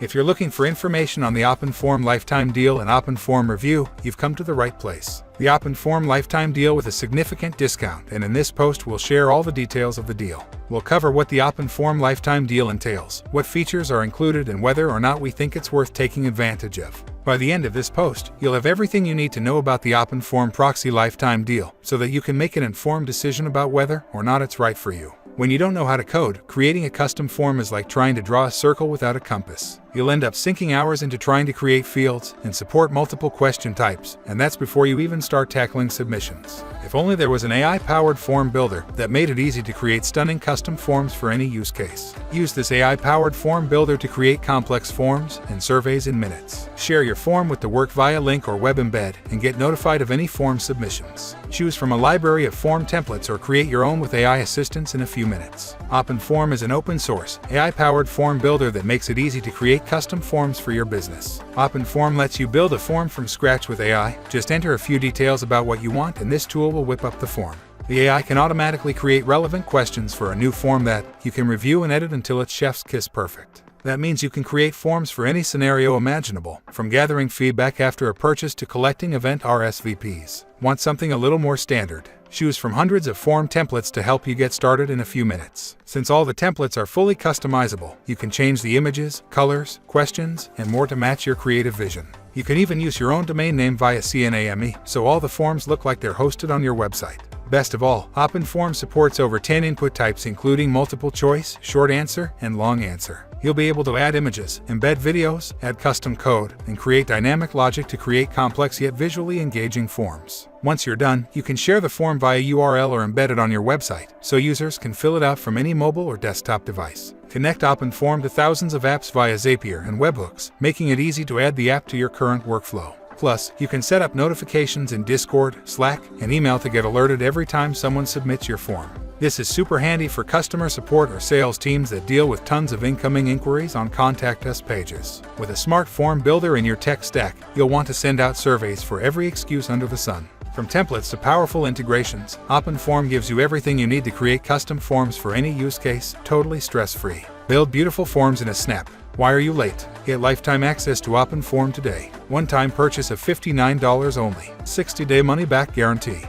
If you're looking for information on the OpnForm Lifetime Deal and OpnForm Review, you've come to the right place. The OpnForm Lifetime Deal with a significant discount, and in this post we'll share all the details of the deal. We'll cover what the OpnForm Lifetime Deal entails, what features are included, and whether or not we think it's worth taking advantage of. By the end of this post, you'll have everything you need to know about the OpnForm Proxy Lifetime Deal, so that you can make an informed decision about whether or not it's right for you. When you don't know how to code, creating a custom form is like trying to draw a circle without a compass. You'll end up sinking hours into trying to create fields and support multiple question types, and that's before you even start tackling submissions. If only there was an AI-powered form builder that made it easy to create stunning custom forms for any use case. Use this AI-powered form builder to create complex forms and surveys in minutes. Share your form with the work via link or web embed and get notified of any form submissions. Choose from a library of form templates or create your own with AI assistance in a few minutes. OpnForm is an open-source, AI-powered form builder that makes it easy to create custom forms for your business. OpnForm lets you build a form from scratch with AI. Just enter a few details about what you want and this tool will whip up the form. The AI can automatically create relevant questions for a new form that you can review and edit until it's chef's kiss perfect. That means you can create forms for any scenario imaginable, from gathering feedback after a purchase to collecting event RSVPs. Want something a little more standard? Choose from hundreds of form templates to help you get started in a few minutes. Since all the templates are fully customizable, you can change the images, colors, questions, and more to match your creative vision. You can even use your own domain name via CNAME, so all the forms look like they're hosted on your website. Best of all, OpnForm supports over 10 input types including multiple choice, short answer, and long answer. You'll be able to add images, embed videos, add custom code, and create dynamic logic to create complex yet visually engaging forms. Once you're done, you can share the form via URL or embed it on your website, so users can fill it out from any mobile or desktop device. Connect OpnForm to thousands of apps via Zapier and webhooks, making it easy to add the app to your current workflow. Plus, you can set up notifications in Discord, Slack, and email to get alerted every time someone submits your form. This is super handy for customer support or sales teams that deal with tons of incoming inquiries on Contact Us pages. With a smart form builder in your tech stack, you'll want to send out surveys for every excuse under the sun. From templates to powerful integrations, OpnForm gives you everything you need to create custom forms for any use case, totally stress-free. Build beautiful forms in a snap. Why are you late? Get lifetime access to OpnForm today. One-time purchase of $59 only. 60-day money-back guarantee.